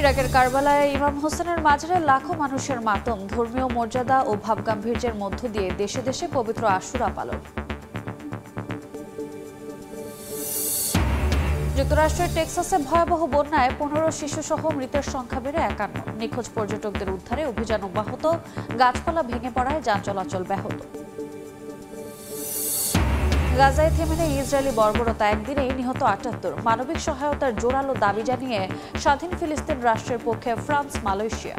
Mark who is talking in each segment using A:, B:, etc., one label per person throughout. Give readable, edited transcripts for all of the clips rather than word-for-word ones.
A: ইরাকের কারবালায় ইমাম হোসেনের মাজারে লাখো মানুষের মাতম, ধর্মীয় মর্যাদা ও ভাবগাম্ভীর্যের মধ্য দিয়ে দেশে দেশে পবিত্র আশুরা পালন। যুক্তরাষ্ট্রের টেক্সাসে ভয়াবহ বন্যায় 15 শিশুসহ মৃতের সংখ্যা বেড়ে 51। নিখোঁজ পর্যটকদের উদ্ধারে অভিযান অব্যাহত, গাছপালা ভেঙে পড়ায় যান চলাচল ব্যাহত। গাজায় থেমে নেই ইসরায়েলি বর্বরতা, একদিনেই নিহত 78। মানবিক সহায়তার জোরালো দাবি জানিয়ে স্বাধীন ফিলিস্তিন রাষ্ট্রের পক্ষে ফ্রান্স, মালয়েশিয়া।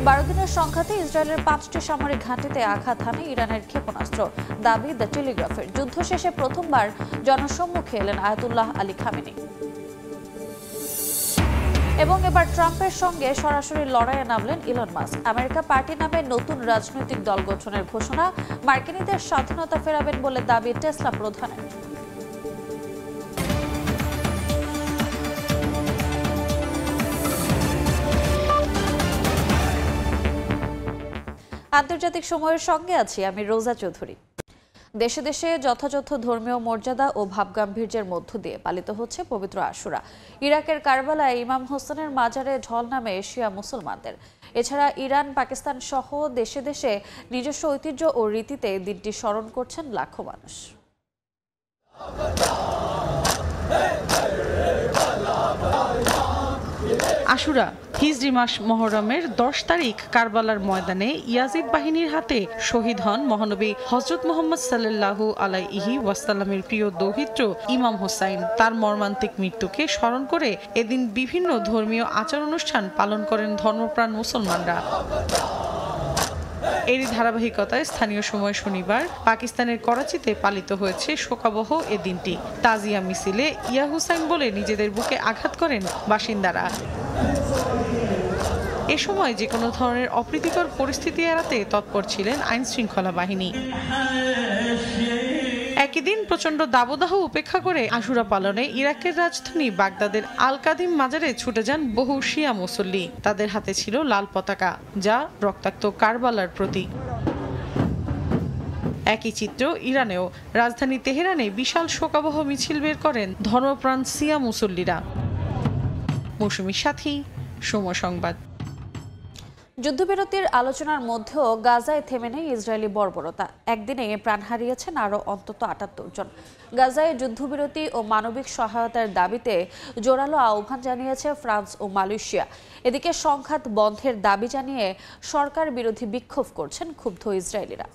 A: 12 দিনের সংঘাতে ইসরায়েলের 5টি সামরিক ঘাঁটিতে আঘাত হানে ইরানের ক্ষেপণাস্ত্র, দাবি দ্য টেলিগ্রাফের। যুদ্ধ শেষে প্রথমবার জনসম্মুখে এলেন আয়াতুল্লাহ আলী খামেনি। এবং এবার ট্রাম্পের সঙ্গে সরাসরি লড়াইয়ে নামলেন ইলন মাস্ক। আমেরিকা পার্টি নামে নতুন রাজনৈতিক দল গঠনের ঘোষণা, মার্কিনীদের স্বাধীনতা ফেরাবেন বলে দাবি টেসলা প্রধানের। আন্তর্জাতিক সময়ের সঙ্গে আছি আমি রোজা চৌধুরী। দেশে দেশে যথাযথ ধর্মীয় মর্যাদা ও ভাবগাম্ভীর্যের মধ্য দিয়ে পালিত হচ্ছে পবিত্র আশুরা। ইরাকের কারবালায় ইমাম হোসেনের মাজারে ঢল নামে শিয়া মুসলমানদের। এছাড়া ইরান, পাকিস্তান সহ দেশে দেশে নিজস্ব ঐতিহ্য ও রীতিতে দিনটি স্মরণ করছেন লাখো মানুষ।
B: আশুরা হিজরি মাস মুহররমের 10 তারিখ কারবালার ময়দানে ইয়াজিদ বাহিনীর হাতে শহীদ হন মহানবী হযরত মুহাম্মদ সাল্লাল্লাহু আলাইহি ওয়াসাল্লামের প্রিয় দৌহিত্র ইমাম হোসাইন। তার মর্মান্তিক মৃত্যুকে স্মরণ করে এদিন বিভিন্ন ধর্মীয় আচার অনুষ্ঠান পালন করেন ধর্মপ্রাণ মুসলমানরা। এরই ধারাবাহিকতায় স্থানীয় সময় শনিবার পাকিস্তানের করাচিতে পালিত হয়েছে শোকাবহ এ দিনটি। তাজিয়া মিছিলে ইয়া হুসাইন বলে নিজেদের বুকে আঘাত করেন বাসিন্দারা। এ সময় যে কোনো ধরনের অপ্রীতিকর পরিস্থিতি এড়াতে তৎপর ছিলেন আইন শৃঙ্খলা বাহিনী। একই দিন প্রচণ্ড দাবদাহ উপেক্ষা করে আশুরা পালনে ইরাকের রাজধানী বাগদাদের আল কাদিম মাজারে ছুটে যান বহু শিয়া মুসল্লি। তাদের হাতে ছিল লাল পতাকা, যা রক্তাক্ত কারবালার প্রতীক। একই চিত্র ইরানেও। রাজধানী তেহরানে বিশাল শোকাবহ মিছিল বের করেন ধর্মপ্রাণ শিয়া মুসল্লিরা। মৌসুমী সাথী, সময় সংবাদ।
A: যুদ্ধবিরতির আলোচনার মধ্যেও গাজায় থেমে নেই ইসরায়েলি বর্বরতা। একদিনে প্রাণ হারিয়েছেন আরও অন্তত 78 জন। গাজায় যুদ্ধবিরতি ও মানবিক সহায়তার দাবিতে জোরালো আহ্বান জানিয়েছে ফ্রান্স ও মালয়েশিয়া। এদিকে সংঘাত বন্ধের দাবি জানিয়ে সরকার বিরোধী বিক্ষোভ করছেন ক্ষুব্ধ ইসরায়েলিরা।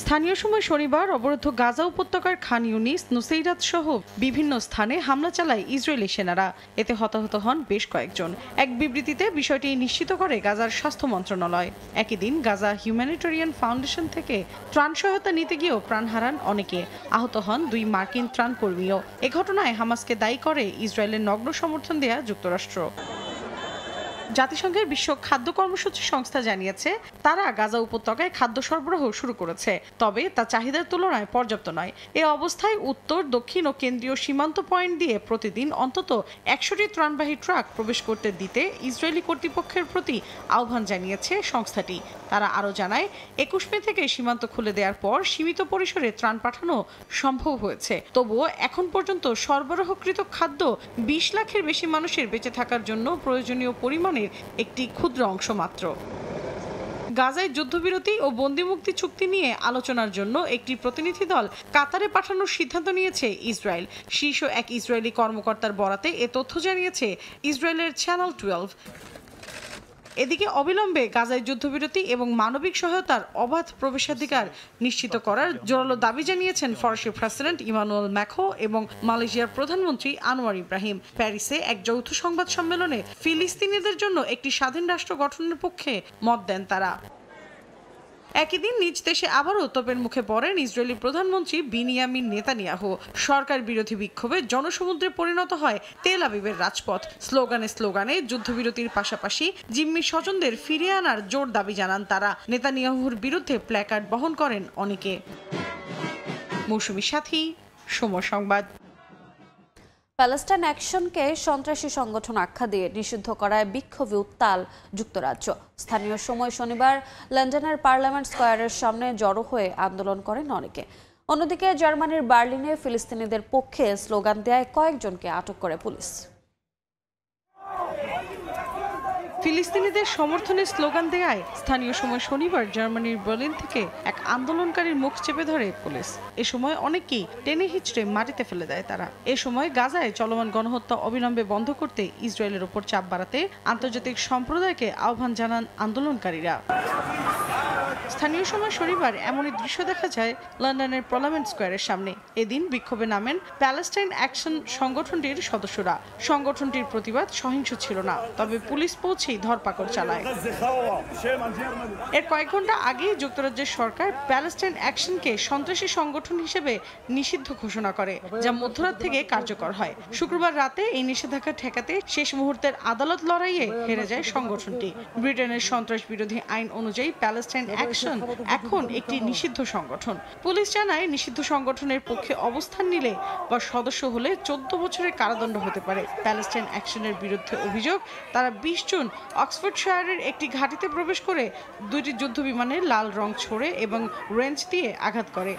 B: স্থানীয় সময় শনিবার অবরুদ্ধ গাজা উপত্যকার খান ইউনিস, নুসেইরাত সহ বিভিন্ন স্থানে হামলা চালায় ইসরায়েলি সেনারা। এতে হতাহত হন বেশ কয়েকজন। এক বিবৃতিতে বিষয়টি নিশ্চিত করে গাজার স্বাস্থ্য মন্ত্রণালয়। একই দিন গাজা হিউম্যানিটেরিয়ান ফাউন্ডেশন থেকে ত্রাণ সহায়তা নিতে গিয়েও প্রাণ হারান অনেকে। আহত হন 2 মার্কিন ত্রাণকর্মীও। এ ঘটনায় হামাসকে দায়ী করে ইসরায়েলের নগ্ন সমর্থন দেয়া যুক্তরাষ্ট্র। জাতিসংঘের বিশ্ব খাদ্য কর্মসূচি সংস্থা জানিয়েছে তারা গাজা উপত্যকায় খাদ্য সরবরাহ শুরু করেছে, তবে তা চাহিদার তুলনায় পর্যাপ্ত নয়। এ অবস্থায় উত্তর, দক্ষিণ ও কেন্দ্রীয় সীমান্ত পয়েন্ট দিয়ে প্রতিদিন অন্তত 100টি ত্রাণবাহী ট্রাক প্রবেশ করতে দিতে ইসরায়েলি কর্তৃপক্ষের প্রতি আহ্বান জানিয়েছে সংস্থাটি। তারা আরও জানায় 21 মে থেকে সীমান্ত খুলে দেওয়ার পর সীমিত পরিসরে ত্রাণ পাঠানো সম্ভব হয়েছে। তবুও এখন পর্যন্ত সরবরাহকৃত খাদ্য 20 লাখের বেশি মানুষের বেঁচে থাকার জন্য প্রয়োজনীয় পরিমাণের একটি ক্ষুদ্র অংশ মাত্র। গাজায় যুদ্ধবিরতি ও বন্দিমুক্তি চুক্তি নিয়ে আলোচনার জন্য একটি প্রতিনিধি দল কাতারে পাঠানোর সিদ্ধান্ত নিয়েছে ইসরায়েল। শীর্ষ এক ইসরায়েলি কর্মকর্তার বরাতে এ তথ্য জানিয়েছে ইসরায়েলের চ্যানেল 12। এদিকে অবিলম্বে গাজায় যুদ্ধবিরতি এবং মানবিক সহায়তার অবাধ প্রবেশাধিকার নিশ্চিত করার জোরালো দাবি জানিয়েছেন ফরাসি প্রেসিডেন্ট ইমানুয়েল ম্যাক্রো এবং মালয়েশিয়ার প্রধানমন্ত্রী আনোয়ার ইব্রাহিম। প্যারিসে এক যৌথ সংবাদ সম্মেলনে ফিলিস্তিনিদের জন্য একটি স্বাধীন রাষ্ট্র গঠনের পক্ষে মত দেন তারা। একই দিন নিজ দেশে আবারও তোপের মুখে পড়েন ইসরায়েলি প্রধানমন্ত্রী বিনিয়ামিন নেতানিয়াহু। সরকার বিরোধী বিক্ষোভে জনসমুদ্রে পরিণত হয় তেল আবিবের রাজপথ। স্লোগানে স্লোগানে যুদ্ধবিরতির পাশাপাশি জিম্মি স্বজনদের ফিরিয়ে আনার জোর দাবি জানান তারা। নেতানিয়াহুর বিরুদ্ধে প্ল্যাকার্ড বহন করেন অনেকে। মৌসুমী সাথী, সময় সংবাদ।
A: প্যালেস্টাইন অ্যাকশনকে সন্ত্রাসী সংগঠন আখ্যা দিয়ে নিষিদ্ধ করায় বিক্ষোভে উত্তাল যুক্তরাজ্য। স্থানীয় সময় শনিবার লন্ডনের পার্লামেন্ট স্কয়ারের সামনে জড়ো হয়ে আন্দোলন করেন অনেকে। অন্যদিকে জার্মানির বার্লিনে ফিলিস্তিনিদের পক্ষে স্লোগান দেয় কয়েকজনকে আটক করে পুলিশ।
B: ফিলিস্তিনিদের সমর্থনে স্লোগান দেয়ায় স্থানীয় সময় শনিবার জার্মানির বার্লিন থেকে এক আন্দোলনকারীর মুখ চেপে ধরে পুলিশ। এ সময় অনেকেই টেনে হিচড়ে মাটিতে ফেলে দেয় তারা। এ সময় গাজায় চলমান গণহত্যা অবিলম্বে বন্ধ করতে ইসরায়েলের উপর চাপ বাড়াতে আন্তর্জাতিক সম্প্রদায়কে আহ্বান জানান আন্দোলনকারীরা। স্থানীয় সময় শনিবার এমনই দৃশ্য দেখা যায় লন্ডনের পার্লামেন্ট স্কয়ারের সামনে। এদিন বিক্ষোভে নামেন প্যালেস্টাইন অ্যাকশন সংগঠনটির সদস্যরা। সংগঠনটির প্রতিবাদ সহিংস ছিল না, তবে পুলিশ পৌঁছেই ধরপাকড় চালায়। এর কয়েক ঘন্টা আগেই যুক্তরাজ্যের সরকার প্যালেস্টাইন অ্যাকশনকে সন্ত্রাসী সংগঠন হিসেবে নিষিদ্ধ ঘোষণা করে, যা মধ্যরাত থেকে কার্যকর হয়। শুক্রবার রাতে এই নিষেধাজ্ঞা ঠেকাতে শেষ মুহূর্তের আদালত লড়াইয়ে হেরে যায় সংগঠনটি। ব্রিটেনের সন্ত্রাস বিরোধী আইন অনুযায়ী প্যালেস্টাইন অ্যাকশন এখন একটি নিষিদ্ধ সংগঠন। পুলিশ জানায় নিষিদ্ধ সংগঠনের পক্ষে অবস্থান নিলে বা সদস্য হলে 14 বছরের কারাদণ্ড হতে পারে। প্যালেস্টাইন অ্যাকশনের বিরুদ্ধে অভিযোগ, তারা 20 জুন অক্সফোর্ডশায়ারের একটি ঘাঁটিতে প্রবেশ করে 2টি যুদ্ধবিমানের লাল রং ছোড়ে এবং রেঞ্চ দিয়ে আঘাত করে।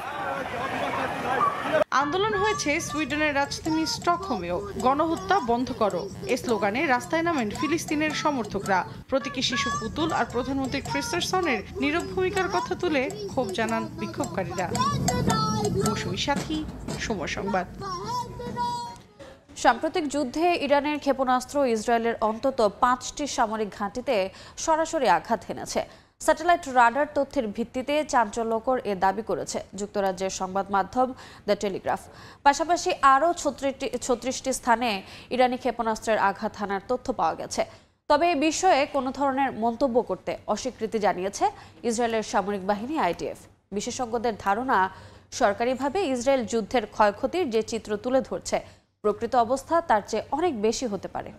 B: আন্দোলন হয়েছে সুইডেনের রাজধানী স্টকহোমেও। গণহত্যা বন্ধ করো এ স্লোগানে রাস্তায় নামেন ফিলিস্তিনের সমর্থকরা। প্রতীকী শিশু পুতুল আর প্রধানমন্ত্রী ক্রিস্টারসনের নীরব ভূমিকার কথা তুলে ক্ষোভ জানান বিক্ষোভকারীরা। মৌসুমী সাথী, সময় সংবাদ।
A: সাম্প্রতিক যুদ্ধে ইরানের ক্ষেপণাস্ত্র ইসরায়েলের অন্তত 5টি সামরিক ঘাঁটিতে সরাসরি আঘাত হেনেছে। স্যাটেলাইট রাডার তথ্যের ভিত্তিতে চাঞ্চল্যকর এ দাবি করেছে যুক্তরাজ্যের সংবাদ মাধ্যম দ্য টেলিগ্রাফ। পাশাপাশি আরও 36টি স্থানে ইরানি ক্ষেপণাস্ত্রের আঘাত হানার তথ্য পাওয়া গেছে। তবে এ বিষয়ে কোনো ধরনের মন্তব্য করতে অস্বীকৃতি জানিয়েছে ইসরায়েলের সামরিক বাহিনী আইডিএফ। বিশেষজ্ঞদের ধারণা, সরকারিভাবে ইসরায়েল যুদ্ধের ক্ষয়ক্ষতির যে চিত্র তুলে ধরছে, প্রকৃত অবস্থা তার চেয়ে অনেক বেশি হতে পারে।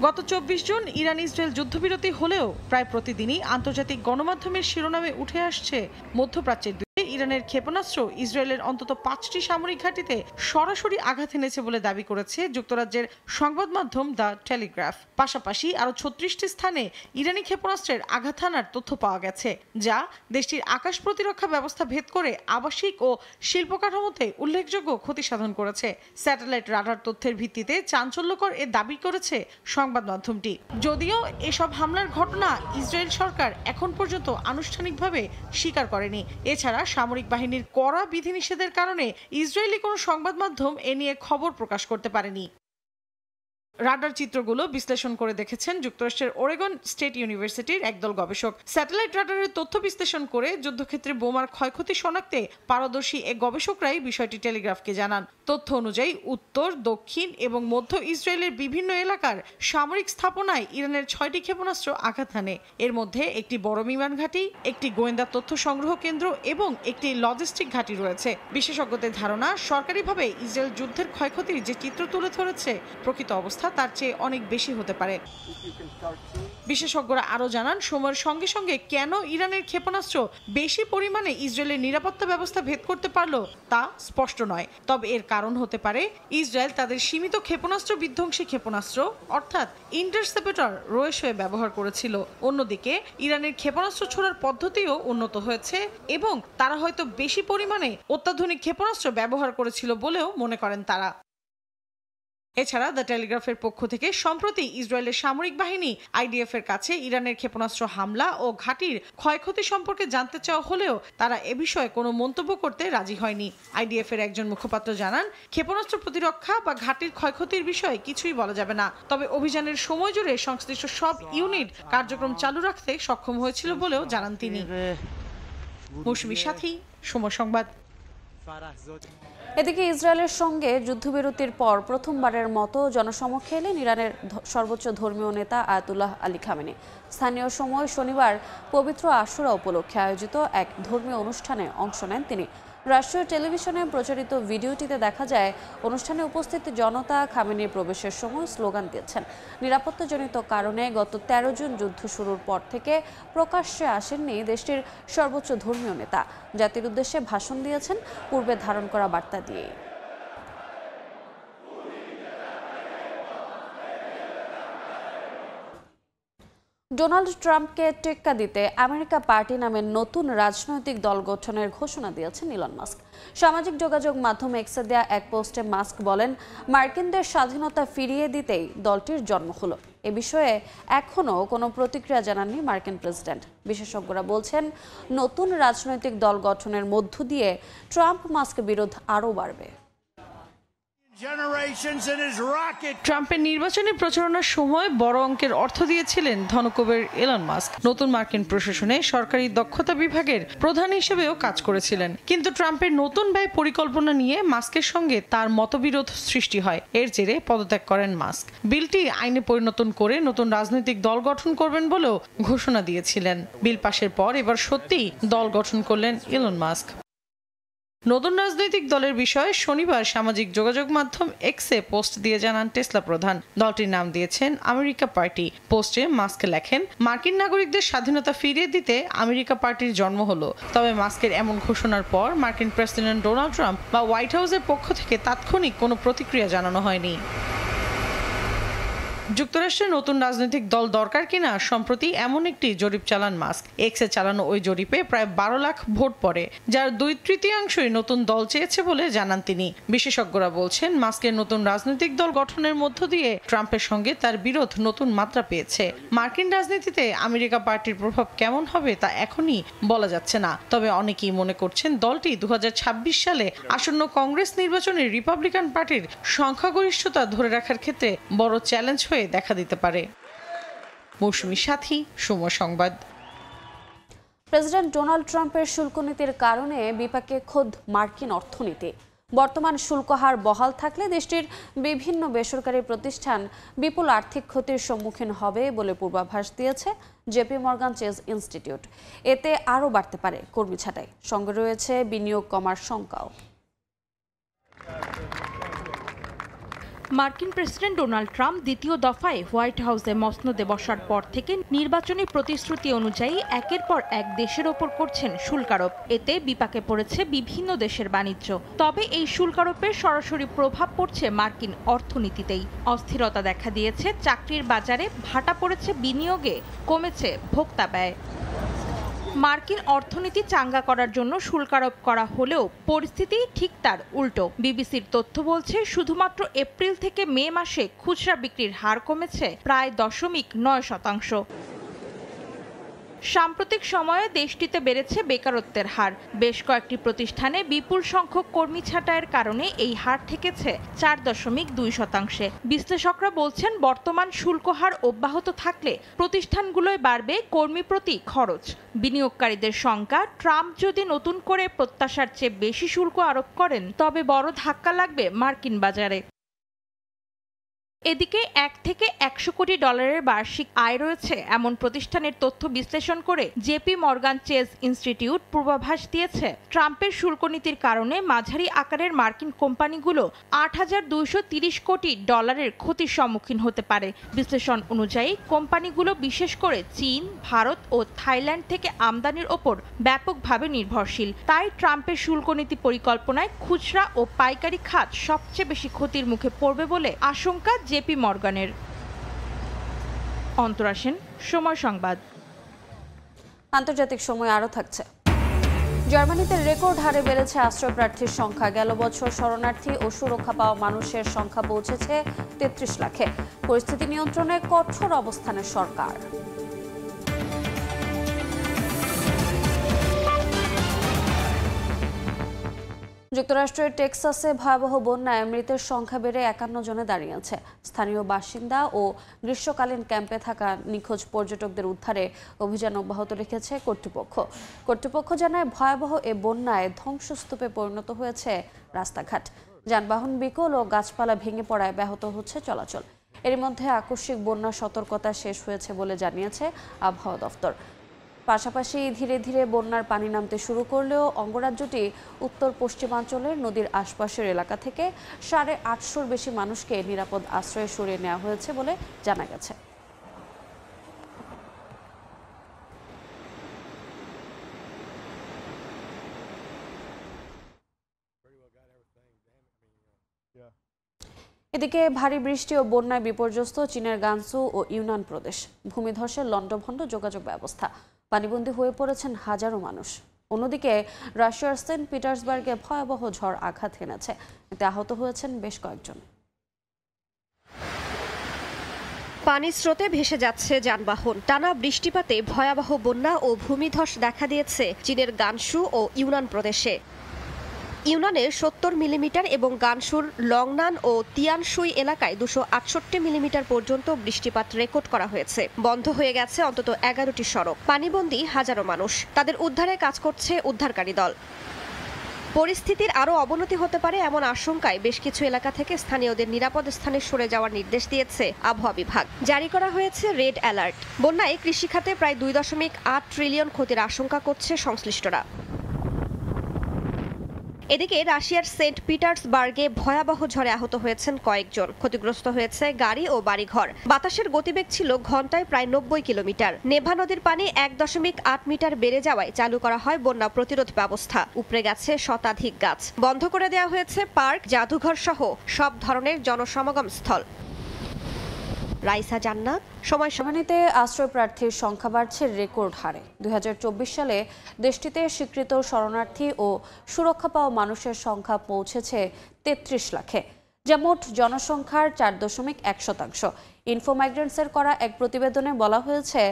B: গত 24 জুন ইরান ইসরায়েল যুদ্ধবিরতি হলেও প্রায় প্রতিদিনই আন্তর্জাতিক গণমাধ্যমের শিরোনামে উঠে আসছে মধ্যপ্রাচ্যের ইরানের ক্ষেপণাস্ত্র ইসরায়েলের অন্তত 5টি সামরিক ঘাঁটিতে সরাসরি আঘাত এনেছে বলে দাবি করেছে যুক্তরাজ্যের সংবাদ মাধ্যম দ্য টেলিগ্রাফ। পাশাপাশি আরও 36টি স্থানে ইরানি ক্ষেপণাস্ত্রের আঘাত হানার তথ্য পাওয়া গেছে, যা দেশটির আকাশ প্রতিরক্ষা ব্যবস্থা ভেদ করে আবাসিক ও শিল্প কাঠামোতে উল্লেখযোগ্য ক্ষতি সাধন করেছে। স্যাটেলাইট রাডার তথ্যের ভিত্তিতে চাঞ্চল্যকর এ দাবি করেছে সংবাদ মাধ্যমটি। যদিও এসব হামলার ঘটনা ইসরায়েল সরকার এখন পর্যন্ত আনুষ্ঠানিকভাবে স্বীকার করেনি। এছাড়া সামরিক বাহিনীর কড়া বিধিনিষেধের কারণে ইসরায়েলি কোনো সংবাদ মাধ্যম এ নিয়ে খবর প্রকাশ করতে পারেনি। রাডার চিত্রগুলো বিশ্লেষণ করে দেখেছেন যুক্তরাষ্ট্রের ওরেগন স্টেট ইউনিভার্সিটির একদল গবেষক। স্যাটেলাইট রাডারের তথ্য বিশ্লেষণ করে যুদ্ধক্ষেত্রে বোমার ক্ষয়ক্ষতি শনাক্তে পারদর্শী এ গবেষকরাই বিষয়টি টেলিগ্রাফকে জানান। তথ্য অনুযায়ী উত্তর, দক্ষিণ এবং মধ্য ইসরায়েলের বিভিন্ন এলাকার সামরিক স্থাপনায় ইরানের 6টি ক্ষেপণাস্ত্র আঘাত হানে। এর মধ্যে একটি বড় বিমান ঘাঁটি, একটি গোয়েন্দা তথ্য সংগ্রহ কেন্দ্র এবং একটি লজিস্টিক ঘাঁটি রয়েছে। বিশেষজ্ঞদের ধারণা, সরকারিভাবে ইসরায়েল যুদ্ধের ক্ষয়ক্ষতির যে চিত্র তুলে ধরেছে, প্রকৃত অবস্থা তার চেয়ে অনেক বেশি হতে পারে। বিশেষজ্ঞরা আরও জানান, সময়ের সঙ্গে সঙ্গে কেন ইরানের ক্ষেপণাস্ত্র বেশি পরিমাণে ইসরায়েলের নিরাপত্তা ব্যবস্থা ভেদ করতে পারল তা স্পষ্ট নয়। তবে এর কারণ হতে পারে ইসরায়েল তাদের সীমিত ক্ষেপণাস্ত্র বিধ্বংসী ক্ষেপণাস্ত্র অর্থাৎ ইন্টারসেপ্টর রয়েসে ব্যবহার করেছিল। অন্যদিকে ইরানের ক্ষেপণাস্ত্র ছোড়ার পদ্ধতিও উন্নত হয়েছে এবং তারা হয়তো বেশি পরিমাণে অত্যাধুনিক ক্ষেপণাস্ত্র ব্যবহার করেছিল বলেও মনে করেন তারা। এছাড়া দ্য টেলিগ্রাফের পক্ষ থেকে সম্প্রতি ইসরায়েলের সামরিক বাহিনী আইডিএফ এর কাছে ইরানের ক্ষেপণাস্ত্র হামলা ও ঘাঁটির ক্ষয়ক্ষতি সম্পর্কে জানতে চাওয়া হলেও তারা এ বিষয়ে কোনো মন্তব্য করতে রাজি হয়নি। আইডিএফ এর একজন মুখপাত্র জানান, ক্ষেপণাস্ত্র প্রতিরক্ষা বা ঘাঁটির ক্ষয়ক্ষতির বিষয়ে কিছুই বলা যাবে না। তবে অভিযানের সময় জুড়ে সংশ্লিষ্ট সব ইউনিট কার্যক্রম চালু রাখতে সক্ষম হয়েছিল বলেও জানান তিনি। মৌসুমী সাথী, সময় সংবাদ।
A: এদিকে ইসরায়েলের সঙ্গে যুদ্ধবিরতির পর প্রথমবারের মতো জনসমক্ষে এলেন ইরানের সর্বোচ্চ ধর্মীয় নেতা আয়াতুল্লাহ আলী খামেনি। স্থানীয় সময় শনিবার পবিত্র আশুরা উপলক্ষে আয়োজিত এক ধর্মীয় অনুষ্ঠানে অংশ নেন তিনি। রাষ্ট্রীয় টেলিভিশনে প্রচারিত ভিডিওটিতে দেখা যায়, অনুষ্ঠানে উপস্থিত জনতা খামেনির প্রবেশের সময় স্লোগান দিচ্ছেন। নিরাপত্তাজনিত কারণে গত 13 জুন যুদ্ধ শুরুর পর থেকে প্রকাশ্যে আসেননি দেশটির সর্বোচ্চ ধর্মীয় নেতা। জাতির উদ্দেশ্যে ভাষণ দিয়েছেন পূর্বে ধারণ করা বার্তা দিয়েই। ডোনাল্ড ট্রাম্পকে টেক্কা দিতে আমেরিকা পার্টি নামে নতুন রাজনৈতিক দল গঠনের ঘোষণা দিয়েছেন ইলন মাস্ক। সামাজিক যোগাযোগ মাধ্যম এক্সে দেয়া এক পোস্টে মাস্ক বলেন, মার্কিনদের স্বাধীনতা ফিরিয়ে দিতেই দলটির জন্ম হলো। এ বিষয়ে এখনও কোনো প্রতিক্রিয়া জানাননি মার্কিন প্রেসিডেন্ট। বিশেষজ্ঞরা বলছেন, নতুন রাজনৈতিক দল গঠনের মধ্য দিয়ে ট্রাম্প মাস্ক বিরোধ আরও বাড়বে।
B: ট্রাম্পের নির্বাচনী প্রচারণার সময় বড় অঙ্কের অর্থ দিয়েছিলেন ধনকুবের ইলন মাস্ক। নতুন মার্কিন প্রশাসনে সরকারি দক্ষতা বিভাগের প্রধান হিসেবেও কাজ করেছিলেন। কিন্তু ট্রাম্পের নতুন ব্যয় পরিকল্পনা নিয়ে মাস্কের সঙ্গে তার মতবিরোধ সৃষ্টি হয়। এর জেরে পদত্যাগ করেন মাস্ক। বিলটি আইনে পরিণত করে নতুন রাজনৈতিক দল গঠন করবেন বলেও ঘোষণা দিয়েছিলেন। বিল পাশের পর এবার সত্যিই দল গঠন করলেন ইলন মাস্ক। নতুন রাজনৈতিক দলের বিষয়ে শনিবার সামাজিক যোগাযোগ মাধ্যম এক্সে পোস্ট দিয়ে জানান টেসলা প্রধান। দলটির নাম দিয়েছেন আমেরিকা পার্টি। পোস্টে মাস্ক লেখেন, মার্কিন নাগরিকদের স্বাধীনতা ফিরিয়ে দিতে আমেরিকা পার্টির জন্ম হলো। তবে মাস্কের এমন ঘোষণার পর মার্কিন প্রেসিডেন্ট ডোনাল্ড ট্রাম্প বা হোয়াইট হাউসের পক্ষ থেকে তাৎক্ষণিক কোনো প্রতিক্রিয়া জানানো হয়নি। যুক্তরাষ্ট্রের নতুন রাজনৈতিক দল দরকার কিনা সম্প্রতি এমন একটি জরিপ চালান মাস্ক। এক্সে চালানো ওই জরিপে প্রায় 12 লাখ ভোট পড়ে, যার 2/3 নতুন দল চেয়েছে বলে জানান তিনি। বিশেষজ্ঞরা বলছেন, মাস্কের নতুন রাজনৈতিক দল গঠনের মধ্য দিয়ে ট্রাম্পের সঙ্গে তার বিরোধ নতুন মাত্রা পেয়েছে। মার্কিন রাজনীতিতে আমেরিকা পার্টির প্রভাব কেমন হবে তা এখনই বলা যাচ্ছে না। তবে অনেকেই মনে করছেন, দলটি 2026 সালে আসন্ন কংগ্রেস নির্বাচনে রিপাবলিকান পার্টির সংখ্যাগরিষ্ঠতা ধরে রাখার ক্ষেত্রে বড় চ্যালেঞ্জ হয়ে দেখা দিতে পারে। মৌসুমী সাথী, সময় সংবাদ।
A: প্রেসিডেন্ট ডোনাল্ড ট্রাম্পের শুল্ক নীতির কারণে বিপাকে খোদ মার্কিন অর্থনীতি। বর্তমান শুল্ক হার বহাল থাকলে দেশটির বিভিন্ন বেসরকারি প্রতিষ্ঠান বিপুল আর্থিক ক্ষতির সম্মুখীন হবে বলে পূর্বাভাস দিয়েছে জেপি মর্গান চেজ ইনস্টিটিউট। এতে আরও বাড়তে পারে কর্মী ছাঁটাই, সঙ্গে রয়েছে বিনিয়োগ কমার শঙ্কাও।
C: মার্কিন প্রেসিডেন্ট ডোনাল্ড ট্রাম্প দ্বিতীয় দফায় হোয়াইট হাউসে মসনদে বসার পর থেকে নির্বাচনী প্রতিশ্রুতি অনুযায়ী একের পর এক দেশের ওপর করছেন শুল্কারোপ। এতে বিপাকে পড়েছে বিভিন্ন দেশের বাণিজ্য। তবে এই শুল্কারোপের সরাসরি প্রভাব পড়ছে মার্কিন অর্থনীতিতেই। অস্থিরতা দেখা দিয়েছে চাকরির বাজারে, ভাটা পড়েছে বিনিয়োগে, কমেছে ভোক্তা ব্যয়। মার্কিন অর্থনীতি চাঙ্গা করার জন্য শুল্কারোপ করা হলেও পরিস্থিতি ঠিক তার উল্টো। বিবিসির তথ্য বলছে, শুধুমাত্র এপ্রিল থেকে মে মাসে খুচরা বিক্রির হার কমেছে প্রায় 0.9%। সাম্প্রতিক সময়ে দেশটিতে বেড়েছে বেকারত্বের হার। বেশ কয়েকটি প্রতিষ্ঠানে বিপুল সংখ্যক কর্মী ছাঁটাইয়ের কারণে এই হার ঠেকেছে 4.2%। বিশ্লেষকরা বলছেন, বর্তমান শুল্ক হার অব্যাহত থাকলে প্রতিষ্ঠানগুলোয় বাড়বে কর্মী প্রতি খরচ। বিনিয়োগকারীদের শঙ্কা, ট্রাম্প যদি নতুন করে প্রত্যাশার চেয়ে বেশি শুল্ক আরোপ করেন তবে বড় ধাক্কা লাগবে মার্কিন বাজারে। এদিকে 1 থেকে 100 কোটি ডলারের বার্ষিক আয় রয়েছে এমন প্রতিষ্ঠানের তথ্য বিশ্লেষণ করে জেপি মর্গান চেজ ইনস্টিটিউট পূর্বাভাস দিয়েছে, ট্রাম্পের শুল্ক নীতির কারণে মাঝারি আকারের মার্কিন কোম্পানিগুলো 8,230 কোটি ডলারের ক্ষতির সম্মুখীন হতে পারে। বিশ্লেষণ অনুযায়ী কোম্পানিগুলো বিশেষ করে চীন, ভারত ও থাইল্যান্ড থেকে আমদানির ওপর ব্যাপকভাবে নির্ভরশীল। তাই ট্রাম্পের শুল্ক নীতি পরিকল্পনায় খুচরা ও পাইকারি খাত সবচেয়ে বেশি ক্ষতির মুখে পড়বে বলে আশঙ্কা জেপি মর্গানের। অন্তরা সেন, সময় সংবাদ।
A: আন্তর্জাতিক সময় আরও থাকছে। জার্মানিতে রেকর্ড হারে বেড়েছে আশ্রয় প্রার্থীর সংখ্যা। গেল বছর শরণার্থী ও সুরক্ষা পাওয়া মানুষের সংখ্যা পৌঁছেছে 33 লাখে। পরিস্থিতি নিয়ন্ত্রণে কঠোর অবস্থানে সরকার। যুক্তরাষ্ট্রের টেক্সাসে ভয়াবহ বন্যায় মৃতের সংখ্যা বেড়ে 51 জনে দাঁড়িয়েছে। স্থানীয় বাসিন্দা ও গ্রীষ্মকালীন ক্যাম্পে থাকা নিখোঁজ পর্যটকদের উদ্ধারে অভিযান অব্যাহত রেখেছে কর্তৃপক্ষ জানায়, ভয়াবহ এ বন্যায় ধ্বংসস্তূপে পরিণত হয়েছে রাস্তাঘাট। যানবাহন বিকল ও গাছপালা ভেঙে পড়ায় ব্যাহত হচ্ছে চলাচল। এর মধ্যে আকস্মিক বন্যা সতর্কতা শেষ হয়েছে বলে জানিয়েছে আবহাওয়া দফতর। পাশাপাশি ধীরে ধীরে বন্যার পানি নামতে শুরু করলেও অঙ্গরাজ্যটি উত্তর পশ্চিমাঞ্চলের নদীর আশপাশের এলাকা থেকে 850-র বেশি মানুষকে নিরাপদ আশ্রয়ে সরিয়ে নেওয়া হয়েছে বলে জানা গেছে। এদিকে ভারী বৃষ্টি ও বন্যায় বিপর্যস্ত চীনের গানসু ও ইউনান প্রদেশ। ভূমিধসের লণ্ডভণ্ড যোগাযোগ ব্যবস্থা, পানিবন্দী হয়ে পড়েছেন হাজারো মানুষ। অন্যদিকে রাশিয়ার সেন্ট পিটার্সবার্গে ভয়াবহ ঝড় আঘাত হেনেছে, এতে আহত হয়েছেন বেশ কয়েকজন।
D: পানির স্রোতে ভেসে যাচ্ছে যানবাহন। টানা বৃষ্টিপাতে ভয়াবহ বন্যা ও ভূমিধস দেখা দিয়েছে চীনের গানসু ও ইউনান প্রদেশে। ইউনানে 70 মিলিমিটার এবং গানসুর লংনান ও তিয়ানশুই এলাকায় 268 মিলিমিটার পর্যন্ত বৃষ্টিপাত রেকর্ড করা হয়েছে। বন্ধ হয়ে গেছে অন্তত 11টি সড়ক। পানিবন্দী হাজারো মানুষ। তাদের উদ্ধারে কাজ করছে উদ্ধারকারী দল। পরিস্থিতির আরও অবনতি হতে পারে এমন আশঙ্কায় বেশ কিছু এলাকা থেকে স্থানীয়দের নিরাপদ স্থানে সরে যাওয়ার নির্দেশ দিয়েছে আবহাওয়া বিভাগ। জারি করা হয়েছে রেড অ্যালার্ট। বন্যায় কৃষিখাতে প্রায় 2.8 ট্রিলিয়ন ক্ষতির আশঙ্কা করছে সংশ্লিষ্টরা। এদিকে রাশিয়ার সেন্ট পিটার্সবার্গে ভয়াবহ ঝড়ে আহত হয়েছেন কয়েকজন। ক্ষতিগ্রস্ত হয়েছে গাড়ি ও বাড়িঘর। বাতাসের গতিবেগ ছিল ঘন্টায় প্রায় 90 কিলোমিটার। নেভা নদীর পানি 1.8 মিটার বেড়ে যাওয়ায় চালু করা হয় বন্যা প্রতিরোধ ব্যবস্থা। উপড়ে গেছে শতাধিক গাছ। বন্ধ করে দেওয়া হয়েছে পার্ক, জাদুঘর সহ সব ধরনের জনসমাগম স্থল। রাইসা জান্নাত, সময়।
A: জার্মানিতে আশ্রয় প্রার্থীর সংখ্যা বাড়ছে রেকর্ড হারে। 2024 সালে দেশটিতে স্বীকৃত শরণার্থী ও সুরক্ষা পাওয়া মানুষের সংখ্যা পৌঁছেছে 33 লাখে, যা মোট জনসংখ্যার 4.1%। ইনফো মাইগ্রেন্টসের করা এক প্রতিবেদনে বলা হয়েছে,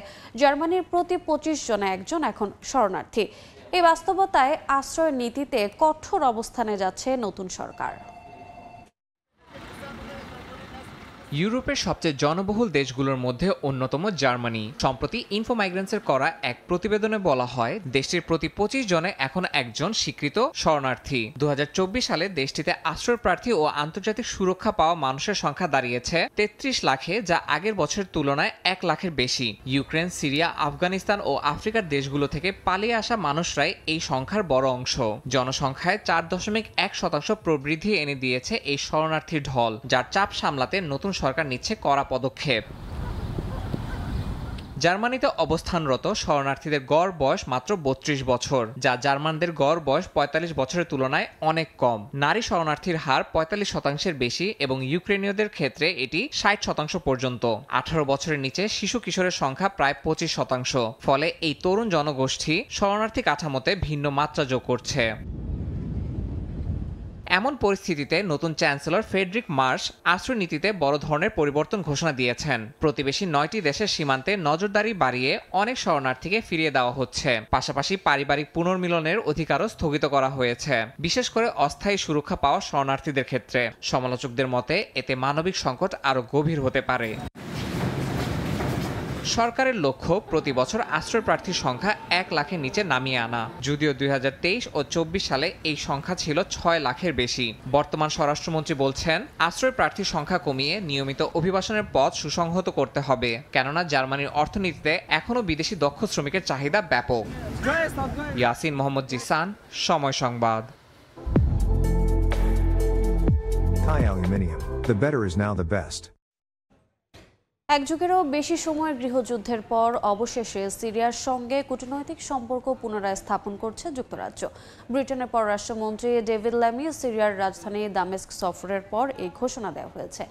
A: জার্মানির প্রতি 25 জনে একজন এখন শরণার্থী। এই বাস্তবতায় আশ্রয় নীতিতে কঠোর অবস্থানে যাচ্ছে নতুন সরকার।
E: ইউরোপের সবচেয়ে জনবহুল দেশগুলোর মধ্যে অন্যতম জার্মানি। সম্প্রতি ইনফো মাইগ্রেন্টসের করা এক প্রতিবেদনে বলা হয়, দেশটির প্রতি 25 জনে এখন একজন স্বীকৃত শরণার্থী। 2024 সালে দেশটিতে আশ্রয় প্রার্থী ও আন্তর্জাতিক সুরক্ষা পাওয়া মানুষের সংখ্যা দাঁড়িয়েছে 33 লাখে, যা আগের বছরের তুলনায় 1 লাখের বেশি। ইউক্রেন, সিরিয়া, আফগানিস্তান ও আফ্রিকার দেশগুলো থেকে পালিয়ে আসা মানুষরাই এই সংখ্যার বড় অংশ। জনসংখ্যায় 4.1% প্রবৃদ্ধি এনে দিয়েছে এই শরণার্থীর ঢল, যার চাপ সামলাতে নতুন সরকার নিচ্ছে কড়া পদক্ষেপ। জার্মানিতে অবস্থানরত শরণার্থীদের গড় বয়স মাত্র 32 বছর, যা জার্মানদের গড় বয়স 45 বছরের তুলনায় অনেক কম। নারী শরণার্থীর হার 45%-এর বেশি এবং ইউক্রেনীয়দের ক্ষেত্রে এটি 60% পর্যন্ত। 18 বছরের নিচে শিশু কিশোরের সংখ্যা প্রায় 25%। ফলে এই তরুণ জনগোষ্ঠী শরণার্থী কাঠামোতে ভিন্ন মাত্রা যোগ করছে। এমন পরিস্থিতিতে নতুন চ্যান্সেলর ফ্রেডরিক মার্শ আশ্রয় নীতিতে বড় ধরনের পরিবর্তন ঘোষণা দিয়েছেন। প্রতিবেশী 9টি দেশের সীমান্তে নজরদারি বাড়িয়ে অনেক শরণার্থীকে ফিরিয়ে দেওয়া হচ্ছে। পাশাপাশি পারিবারিক পুনর্মিলনের অধিকারও স্থগিত করা হয়েছে, বিশেষ করে অস্থায়ী সুরক্ষা পাওয়া শরণার্থীদের ক্ষেত্রে। সমালোচকদের মতে এতে মানবিক সংকট আরও গভীর হতে পারে। সরকারের লক্ষ্য প্রতি বছর আশ্রয় প্রার্থীর সংখ্যা 1 লাখের নিচে নামিয়ে আনা। যদিও 2023 ও 24 সালে এই সংখ্যা ছিল 6 লাখের বেশি। বর্তমান স্বরাষ্ট্রমন্ত্রী বলছেন, আশ্রয় প্রার্থীর সংখ্যা কমিয়ে নিয়মিত অভিবাসনের পথ সুসংহত করতে হবে, কেননা জার্মানির অর্থনীতিতে এখনও বিদেশি দক্ষ শ্রমিকের চাহিদা ব্যাপক। ইয়াসিন মোহাম্মদ জিসান, সময় সংবাদ।
F: Thai Aluminium. The better is now the best.
A: এক যুগেরও বেশি সময়ের গৃহযুদ্ধের পর অবশেষে সিরিয়ার সঙ্গে কূটনৈতিক সম্পর্ক পুনরায় স্থাপন করছে যুক্তরাজ্য। ব্রিটেনের পররাষ্ট্রমন্ত্রী ডেভিড ল্যামি সিরিয়ার রাজধানী দামেস্ক সফরের পর এই ঘোষণা দেওয়া হয়েছে।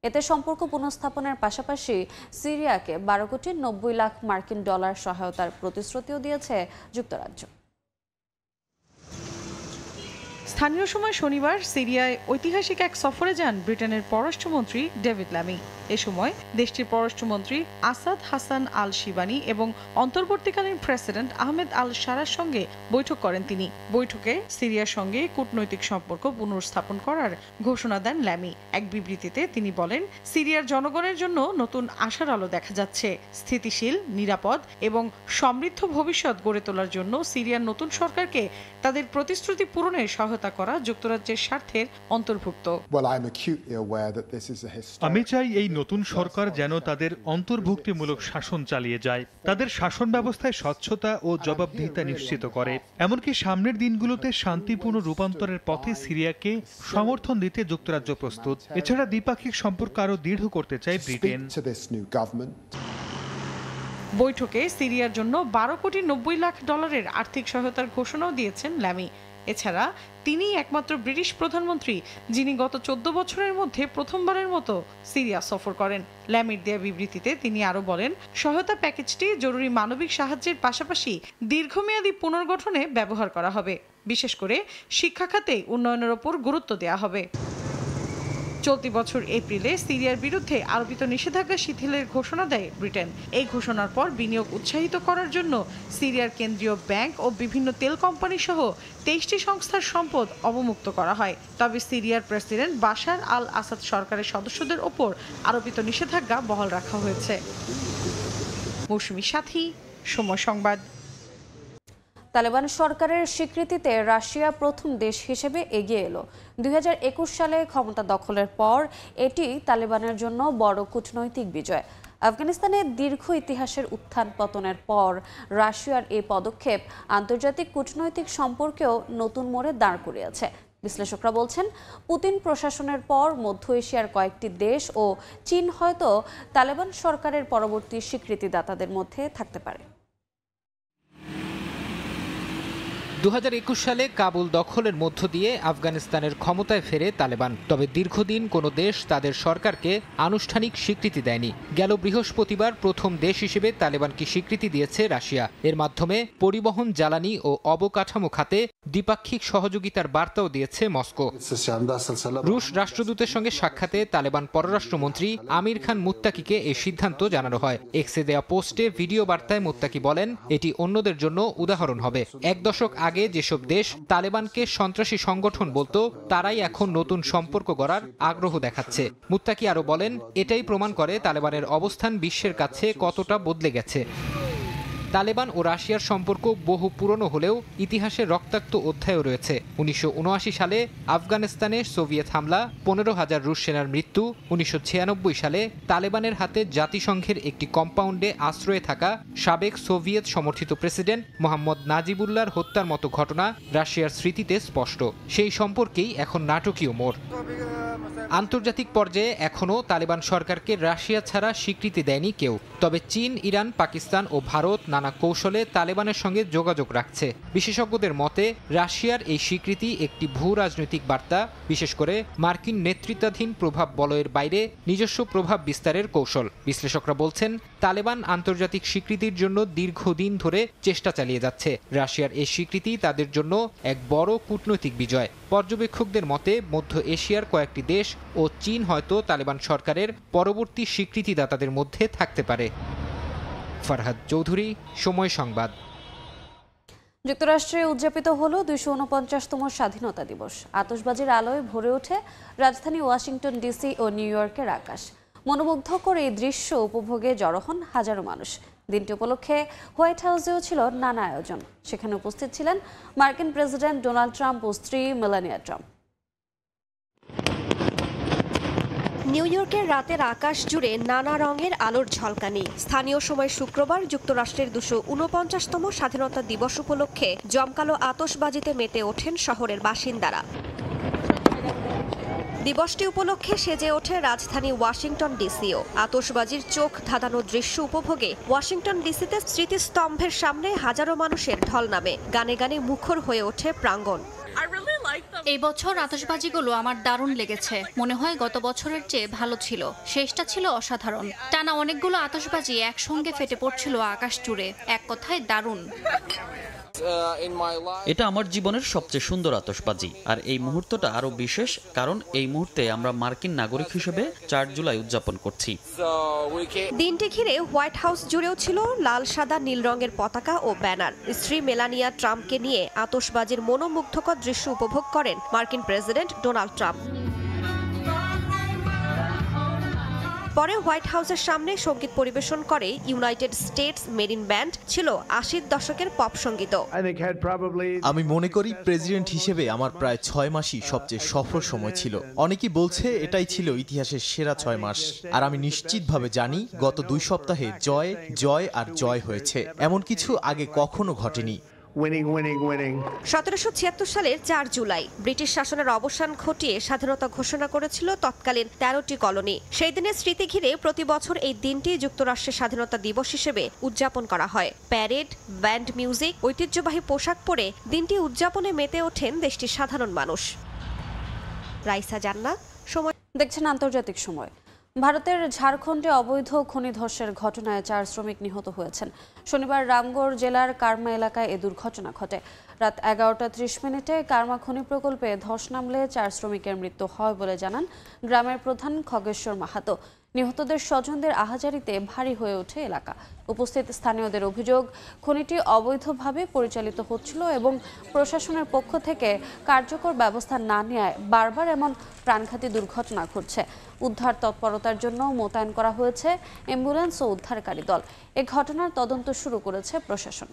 A: এতে সম্পর্ক পুনঃস্থাপনের পাশাপাশি সিরিয়াকে 12.90 লাখ মার্কিন ডলার সহায়তার প্রতিশ্রুতিও দিয়েছে যুক্তরাজ্য।
B: স্থানীয় সময় শনিবার সিরিয়ায় ঐতিহাসিক এক সফরে যান ব্রিটেনের পররাষ্ট্রমন্ত্রী ডেভিড ল্যামি। এ সময় দেশটির পররাষ্ট্রমন্ত্রী আসাদ হাসান আল শিবানি এবং অন্তর্বর্তীকালীন প্রেসিডেন্ট আহমেদ আল শারার সঙ্গে বৈঠক করেন তিনি। বৈঠকে সিরিয়ার সঙ্গে কূটনৈতিক সম্পর্ক পুনর্স্থাপন করার ঘোষণা দেন ল্যামি। এক বিবৃতিতে তিনি বলেন, সিরিয়ার জনগণের জন্য নতুন আশার আলো দেখা যাচ্ছে। স্থিতিশীল, নিরাপদ এবং সমৃদ্ধ ভবিষ্যৎ গড়ে তোলার জন্য সিরিয়ার নতুন সরকারকে তাদের প্রতিশ্রুতি পূরণে সহায়তা করা যুক্তরাজ্যের স্বার্থের অন্তর্ভুক্ত।
G: আমি চাই এই নতুন সরকার যেন তাদের অন্তর্ভুক্তিমূলক শাসন চালিয়ে যায়, তাদের শাসন ব্যবস্থায় স্বচ্ছতা ও জবাবদিহিতা নিশ্চিত করে। এমনকি সামনের দিনগুলোতে শান্তিপূর্ণ রূপান্তরের পথে সিরিয়াকে সমর্থন দিতে যুক্তরাজ্য প্রস্তুত। এছাড়া দ্বিপাক্ষিক সম্পর্ক আরও দৃঢ় করতে চায় ব্রিটেন।
B: বৈঠকে সিরিয়ার জন্য 12.90 লাখ ডলারের আর্থিক সহায়তার ঘোষণাও দিয়েছেন ল্যামি। এছাড়া তিনিই একমাত্র ব্রিটিশ প্রধানমন্ত্রী যিনি গত 14 বছরের মধ্যে প্রথমবারের মতো সিরিয়া সফর করেন। ল্যামির দেয়া বিবৃতিতে তিনি আরও বলেন, সহায়তা প্যাকেজটি জরুরি মানবিক সাহায্যের পাশাপাশি দীর্ঘমেয়াদী পুনর্গঠনে ব্যবহার করা হবে। বিশেষ করে শিক্ষা খাতে উন্নয়নের ওপর গুরুত্ব দেওয়া হবে। চলতি বছর এপ্রিলে সিরিয়ার বিরুদ্ধে আরোপিত নিষেধাজ্ঞা শিথিলের ঘোষণা দেয় ব্রিটেন। এই ঘোষণার পর বিনিয়োগ উৎসাহিত করার জন্য সিরিয়ার কেন্দ্রীয় ব্যাংক ও বিভিন্ন তেল কোম্পানি সহ 23টি সংস্থার সম্পদ অবমুক্ত করা হয়। তবে সিরিয়ার প্রেসিডেন্ট বাশার আল আসাদ সরকারের সদস্যদের ওপর আরোপিত নিষেধাজ্ঞা বহাল রাখা হয়েছে। মৌসুমী সাথী, সময় সংবাদ।
A: তালেবান সরকারের স্বীকৃতিতে রাশিয়া প্রথম দেশ হিসেবে এগিয়ে এলো। 2021 সালে ক্ষমতা দখলের পর এটি তালেবানের জন্য বড় কূটনৈতিক বিজয়। আফগানিস্তানের দীর্ঘ ইতিহাসের উত্থান পতনের পর রাশিয়ার এই পদক্ষেপ আন্তর্জাতিক কূটনৈতিক সম্পর্কেও নতুন মোড়ে দাঁড় করিয়েছে। বিশ্লেষকরা বলছেন, পুতিন প্রশাসনের পর মধ্য এশিয়ার কয়েকটি দেশ ও চীন হয়তো তালেবান সরকারের পরবর্তী স্বীকৃতিদাতাদের মধ্যে থাকতে পারে।
E: 2021 সালে কাবুল দখলের মধ্য দিয়ে আফগানিস্তানের ক্ষমতায় ফেরে তালেবান। তবে দীর্ঘদিন কোনো দেশ তাদের সরকারকে আনুষ্ঠানিক স্বীকৃতি দেয়নি। গেল বৃহস্পতিবার প্রথম দেশ হিসেবে তালেবানকে স্বীকৃতি দিয়েছে রাশিয়া। এর মাধ্যমে পরিবহন, জ্বালানি ও অবকাঠামো খাতে দ্বিপাক্ষিক সহযোগিতার বার্তাও দিয়েছে মস্কো। রুশ রাষ্ট্রদূতের সঙ্গে সাক্ষাতে তালেবান পররাষ্ট্রমন্ত্রী আমির খান মুত্তাকিকে এই সিদ্ধান্ত জানানো হয়। এক্সে দেয়া পোস্টে ভিডিও বার্তায় মুত্তাকি বলেন, এটি অন্যদের জন্য উদাহরণ হবে। এক দশক আগে যেসব দেশ তালেবানকে সন্ত্রাসী সংগঠন বলতো, তারাই এখন নতুন সম্পর্ক গড়ার আগ্রহ দেখাচ্ছে। মুত্তাকি আরও বলেন, এটাই প্রমাণ করে তালেবানের অবস্থান বিশ্বের কাছে কতটা বদলে গেছে। তালেবান ও রাশিয়ার সম্পর্ক বহু পুরনো হলেও ইতিহাসে রক্তাক্ত অধ্যায়ও রয়েছে। 1979 সালে আফগানিস্তানে সোভিয়েত হামলা, 15,000 রুশ সেনার মৃত্যু, 1996 সালে তালেবানের হাতে জাতিসংঘের একটি কম্পাউন্ডে আশ্রয়ে থাকা সাবেক সোভিয়েত সমর্থিত প্রেসিডেন্ট মোহাম্মদ নাজিবুল্লাহর হত্যার মতো ঘটনা রাশিয়ার স্মৃতিতে স্পষ্ট। সেই সম্পর্কেই এখন নাটকীয় মোড়। আন্তর্জাতিক পর্যায়ে এখনও তালেবান সরকারকে রাশিয়া ছাড়া স্বীকৃতি দেয়নি কেউ। তবে চীন, ইরান, পাকিস্তান ও ভারত নানা কৌশলে তালেবানের সঙ্গে যোগাযোগ রাখছে। বিশেষজ্ঞদের মতে রাশিয়ার এই স্বীকৃতি একটি ভূ রাজনৈতিক বার্তা, বিশেষ করে মার্কিন নেতৃত্বাধীন প্রভাব বলয়ের বাইরে নিজস্ব প্রভাব বিস্তারের কৌশল। বিশ্লেষকরা বলছেন, তালেবান আন্তর্জাতিক স্বীকৃতির জন্য দীর্ঘদিন ধরে চেষ্টা চালিয়ে যাচ্ছে। রাশিয়ার এই স্বীকৃতি তাদের জন্য এক বড় কূটনৈতিক বিজয়। পর্যবেক্ষকদের মতে মধ্য এশিয়ার কয়েকটি দেশ ও চীন হয়তো তালেবান সরকারের পরবর্তী স্বীকৃতিদাতাদের মধ্যে থাকতে পারে। ফারহাদ চৌধুরী, সময় সংবাদ।
A: যুক্তরাষ্ট্রে উদযাপিত হলো 249তম স্বাধীনতা দিবস। আতশবাজির আলোয় ভরে ওঠে রাজধানী ওয়াশিংটন ডিসি ও নিউ ইয়র্কের আকাশ। মনোমুগ্ধকর এই দৃশ্য উপভোগে জড়ো হন হাজারো মানুষ। দিনটি উপলক্ষে হোয়াইট হাউসেও ছিল নানা আয়োজন। সেখানে উপস্থিত ছিলেন মার্কিন প্রেসিডেন্ট ডোনাল্ড ট্রাম্প ও স্ত্রী মেলানিয়া ট্রাম্প।
D: নিউ ইয়র্কের রাতের আকাশ জুড়ে নানা রঙের আলোর ঝলকানি। স্থানীয় সময় শুক্রবার যুক্তরাষ্ট্রের 249তম স্বাধীনতা দিবস উপলক্ষে জমকালো আতশবাজিতে মেতে ওঠেন শহরের বাসিন্দারা। দিবসটি উপলক্ষে সেজে ওঠে রাজধানী ওয়াশিংটন ডিসিও। আতশবাজির চোখ ধাঁধানো দৃশ্য উপভোগে ওয়াশিংটন ডিসিতে স্মৃতিস্তম্ভের সামনে হাজারো মানুষের ঢল নামে। গানে গানে মুখর হয়ে ওঠে প্রাঙ্গণ।
H: এই বছর আতশবাজিগুলো আমার দারুণ লেগেছে। মনে হয় গত বছরের চেয়ে ভালো ছিল। শেষটা ছিল অসাধারণ। টানা অনেকগুলো আতশবাজি একসঙ্গে ফেটে পড়ছিল আকাশ জুড়ে। এক কথায় দারুণ।
I: এটা আমার জীবনের সবচেয়ে সুন্দর আতশবাজি। আর এই মুহূর্তটা আরো বিশেষ, কারণ এই মুহূর্তে আমরা মার্কিন নাগরিক হিসেবে 4 জুলাই উদযাপন করছি।
D: দিনটি ঘিরে হোয়াইট হাউস জুড়েও ছিল লাল, সাদা, নীল রঙের পতাকা ও ব্যানার। স্ত্রী মেলানিয়া ট্রাম্পকে নিয়ে আতশবাজির মনোমুগ্ধকর দৃশ্য উপভোগ করেন মার্কিন প্রেসিডেন্ট ডোনাল্ড ট্রাম্প। পরে হোয়াইট হাউসের সামনে সঙ্গীত পরিবেশন করে ইউনাইটেড স্টেটস মেরিন ব্যান্ড। ছিল 80-র দশকের পপ সঙ্গীত।
J: আমি মনে করি প্রেসিডেন্ট হিসেবে আমার প্রায় 6 মাসই সবচেয়ে সফল সময় ছিল। অনেকেই বলছে এটাই ছিল ইতিহাসের সেরা 6 মাস। আর আমি নিশ্চিতভাবে জানি গত 2 সপ্তাহে জয়, জয় আর জয় হয়েছে। এমন কিছু আগে কখনো ঘটেনি।
D: 1776 সালের 4 জুলাই ব্রিটিশ শাসনের অবসান ঘটিয়ে স্বাধীনতা ঘোষণা করেছিল তৎকালীন 13টি কলোনি। সেই দিনের স্মৃতি ঘিরে প্রতি বছর এই দিনটি যুক্তরাষ্ট্রের স্বাধীনতা দিবস হিসেবে উদযাপন করা হয়। প্যারেড, ব্যান্ড মিউজিক, ঐতিহ্যবাহী পোশাক পরে দিনটি উদযাপনে মেতে ওঠেন দেশটির সাধারণ মানুষ। রাইসা জান্নাত, সময়।
A: দেখছেন আন্তর্জাতিক সময়। ভারতের ঝাড়খণ্ডে অবৈধ খনি ধসের ঘটনায় 4 শ্রমিক নিহত হয়েছেন। শনিবার রামগড় জেলার কারমা এলাকায় এ দুর্ঘটনা ঘটে। রাত 11:30 কারমা খনি প্রকল্পে ধস নামলে 4 শ্রমিকের মৃত্যু হয় বলে জানান গ্রামের প্রধান খগেশ্বর মাহাতো। নিহতদের স্বজনদের আহাজারিতে ভারী হয়ে ওঠে এলাকা। উপস্থিত স্থানীয়দের অভিযোগ, খনিটি অবৈধভাবে পরিচালিত হচ্ছিল এবং প্রশাসনের পক্ষ থেকে কার্যকর ব্যবস্থা না নেওয়ায় বারবার এমন প্রাণঘাতী দুর্ঘটনা ঘটছে। উদ্ধার তৎপরতার জন্য মোতায়েন করা হয়েছে অ্যাম্বুলেন্স ও উদ্ধারকারী দল। এ ঘটনার তদন্ত শুরু করেছে প্রশাসন।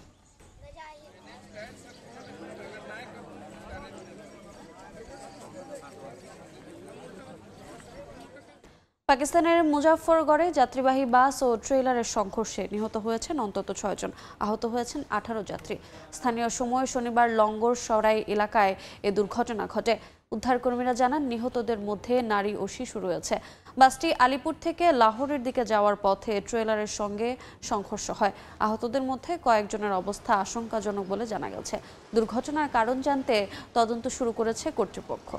A: পাকিস্তানের মুজাফফরগড়ে যাত্রীবাহী বাস ও ট্রেলারের সংঘর্ষে নিহত হয়েছেন অন্তত 6 জন, আহত হয়েছেন 18 যাত্রী। স্থানীয় সময় শনিবার লঙ্গর সরাই এলাকায় এ দুর্ঘটনা ঘটে। উদ্ধারকর্মীরা জানান নিহতদের মধ্যে নারী ও শিশু রয়েছে। বাসটি আলিপুর থেকে লাহোরের দিকে যাওয়ার পথে ট্রেলারের সঙ্গে সংঘর্ষ হয়। আহতদের মধ্যে কয়েকজনের অবস্থা আশঙ্কাজনক বলে জানা গেছে। দুর্ঘটনার কারণ জানতে তদন্ত শুরু করেছে কর্তৃপক্ষ।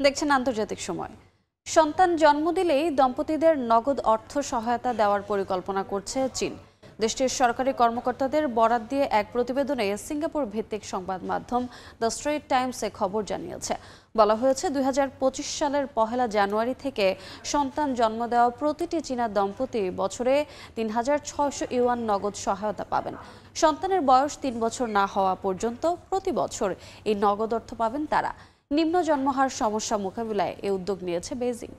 A: দেখছেন আন্তর্জাতিক সময়। সন্তান জন্ম দিলেই দম্পতিদের নগদ অর্থ সহায়তা দেওয়ার পরিকল্পনা করছে চীন। দেশটির সরকারি কর্মকর্তাদের বরাত দিয়ে এক প্রতিবেদনে সিঙ্গাপুর ভিত্তিক সংবাদ মাধ্যম দ্য স্ট্রেইট টাইমসে খবর জানিয়েছে। বলা হয়েছে 2025 সালের 1 জানুয়ারি থেকে সন্তান জন্ম দেওয়া প্রতিটি চীনা দম্পতি বছরে 3600 ইউয়ান নগদ সহায়তা পাবেন। সন্তানের বয়স 3 বছর না হওয়া পর্যন্ত প্রতি বছর এই নগদ অর্থ পাবেন তারা। নিম্ন জন্মহার সমস্যা মোকাবিলায় এ উদ্যোগ নিয়েছে বেইজিং।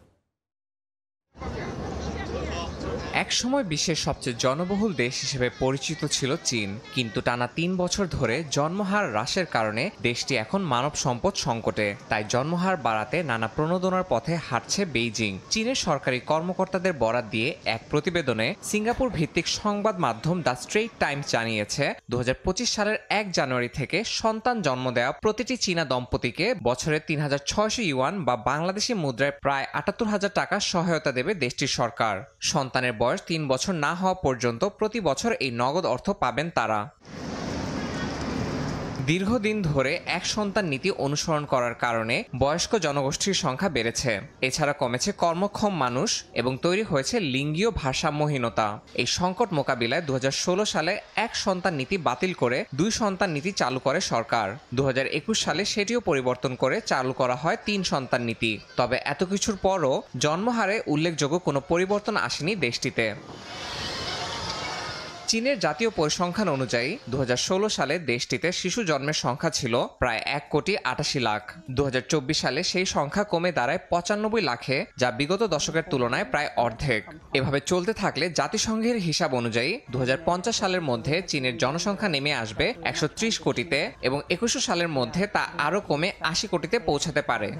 E: একসময় বিশ্বের সবচেয়ে জনবহুল দেশ হিসেবে পরিচিত ছিল চীন, কিন্তু টানা 3 বছর ধরে জন্মহার হ্রাসের কারণে দেশটি এখন মানব সম্পদ সংকটে। তাই জন্মহার বাড়াতে নানা প্রণোদনার পথে হাঁটছে বেইজিং। চীনের সরকারি কর্মকর্তাদের বরাত দিয়ে এক প্রতিবেদনে সিঙ্গাপুর ভিত্তিক সংবাদ মাধ্যম দ্য স্ট্রেইট টাইমস জানিয়েছে 2025 সালের 1 জানুয়ারি থেকে সন্তান জন্ম দেওয়া প্রতিটি চীনা দম্পতিকে বছরে 3600 ইউয়ান বা বাংলাদেশি মুদ্রায় প্রায় 78,000 টাকা সহায়তা দেবে দেশটির সরকার। সন্তানের বয়স 3 বছর না হওয়া পর্যন্ত প্রতি বছর এই নগদ অর্থ পাবেন তারা। দীর্ঘদিন ধরে এক সন্তান নীতি অনুসরণ করার কারণে বয়স্ক জনগোষ্ঠীর সংখ্যা বেড়েছে। এছাড়া কমেছে কর্মক্ষম মানুষ এবং তৈরি হয়েছে লিঙ্গীয় ভারসাম্যহীনতা। এই সংকট মোকাবিলায় 2016 সালে এক সন্তান নীতি বাতিল করে 2 সন্তান নীতি চালু করে সরকার। 2021 সালে সেটিও পরিবর্তন করে চালু করা হয় 3 সন্তান নীতি। তবে এত কিছুর পরও জন্মহারে উল্লেখযোগ্য কোনো পরিবর্তন আসেনি দেশটিতে। চীনের জাতীয় পরিসংখ্যান অনুযায়ী 2016 সালে দেশটিতে শিশু জন্মের সংখ্যা ছিল প্রায় 1,88,00,000। 2024 সালে সেই সংখ্যা কমে দাঁড়ায় 95 লাখে, যা বিগত দশকের তুলনায় প্রায় অর্ধেক। এভাবে চলতে থাকলে জাতিসংঘের হিসাব অনুযায়ী 2050 সালের মধ্যে চীনের জনসংখ্যা নেমে আসবে 130 কোটিতে এবং 2100 সালের মধ্যে তা আরও কমে 80 কোটিতে পৌঁছাতে পারে।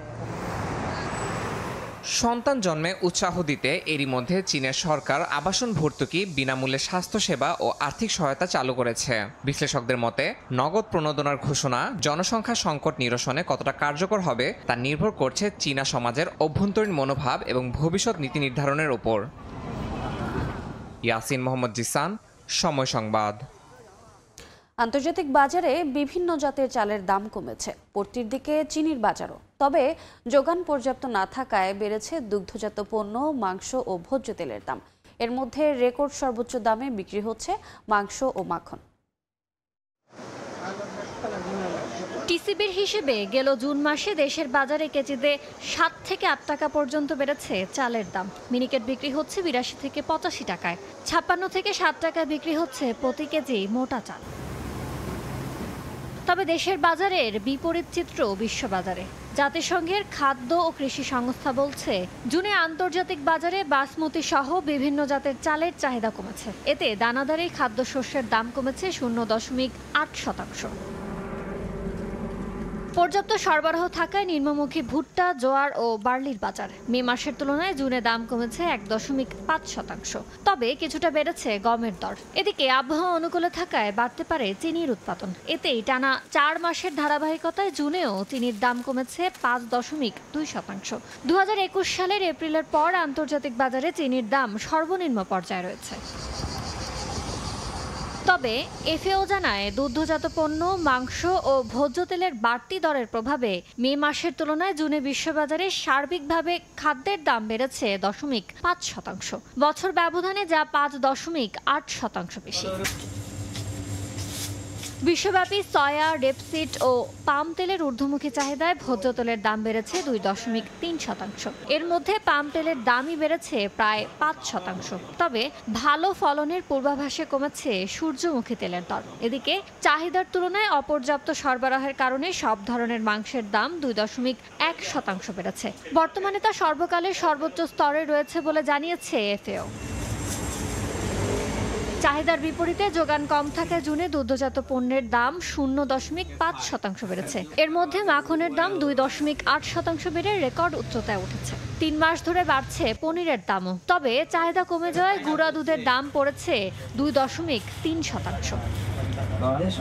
E: সন্তান জন্মে উৎসাহ দিতে এরই মধ্যে চীনের সরকার আবাসন ভর্তুকি, বিনামূল্যে স্বাস্থ্যসেবা ও আর্থিক সহায়তা চালু করেছে। বিশ্লেষকদের মতে নগদ প্রণোদনার ঘোষণা জনসংখ্যা সংকট নিরসনে কতটা কার্যকর হবে তা নির্ভর করছে চীনা সমাজের অভ্যন্তরীণ মনোভাব এবং ভবিষ্যৎ নীতি নির্ধারণের উপর। ইয়াসিন মোহাম্মদ জিসান, সময় সংবাদ।
A: আন্তর্জাতিক বাজারে বিভিন্ন জাতের চালের দাম কমেছে, পড়তির দিকে চিনির বাজারও। তবে যোগান পর্যাপ্ত না থাকায় বেড়েছে দুগ্ধজাত পণ্য, মাংস ও ভোজ্য তেলের দাম। এর মধ্যে রেকর্ড সর্বোচ্চ দামে বিক্রি হচ্ছে মাংস ও মাখন।
K: টিসিবির হিসেবে গেল জুন মাসে দেশের বাজারে কেজিতে 7 থেকে 8 টাকা পর্যন্ত বেড়েছে চালের দাম। মিনিকেট বিক্রি হচ্ছে 82 থেকে 85 টাকায়, 56 থেকে 60 টাকায় বিক্রি হচ্ছে প্রতি কেজি মোটা চাল। তবে দেশের বাজারের বিপরীত চিত্র বিশ্ববাজারে। জাতিসংঘের খাদ্য ও কৃষি সংস্থা বলছে, জুনে আন্তর্জাতিক বাজারে বাসমতি সহ বিভিন্ন জাতের চালের চাহিদা কমেছে। এতে দানাদারি খাদ্যশস্যের দাম কমেছে 0.8%। পর্যাপ্ত সরবরাহ থাকায় নিম্নমুখী ভুট্টা, জোয়ার ও বার্লির বাজার মে মাসের তুলনায় জুনে দাম কমেছে 1.5%। তবে কিছুটা বেড়েছে গমের দর। এদিকে আবহাওয়া অনুকূলে থাকায় বাড়তে পারে চিনির উৎপাদন। এতেই টানা 4 মাসের ধারাবাহিকতায় জুনেও চিনির দাম কমেছে 5.2%। 2021 সালের এপ্রিলের পর আন্তর্জাতিক বাজারে চিনির দাম সর্বনিম্ন পর্যায়ে রয়েছে। তবে এফএও জানায় দুগ্ধজাত পণ্য, মাংস ও ভোজ্য তেলের বাড়তি দরের প্রভাবে মে মাসের তুলনায় জুনে বিশ্ববাজারে সার্বিকভাবে খাদ্যের দাম বেড়েছে 0.5%। বছর ব্যবধানে যা 5.8% বেশি। বিশ্বব্যাপী সয়া, রেপসিড ও পাম তেলের ঊর্ধ্বমুখী চাহিদায় ভোজ্য তেলের দাম বেড়েছে 2.3%। এর মধ্যে পাম তেলের দামই বেড়েছে প্রায় 5%। তবে ভালো ফলনের পূর্বাভাসে কমেছে সূর্যমুখী তেলের দর। এদিকে চাহিদার তুলনায় অপর্যাপ্ত সরবরাহের কারণে সব ধরনের মাংসের দাম 2.1% বেড়েছে। বর্তমানে তা সর্বকালের সর্বোচ্চ স্তরে রয়েছে বলে জানিয়েছে এফএও। চাহিদার বিপরীতে যোগান কম থাকায় জুনে দুগ্ধজাত পণ্যের দাম 0.5% বেড়েছে। এর মধ্যে মাখনের দাম 2.8% বেড়ে রেকর্ড উচ্চতায় উঠেছে। 3 মাস ধরে বাড়ছে পনিরের দামও। তবে চাহিদা কমে যাওয়ায় গুঁড়া দুধের দাম পড়েছে 2.3%।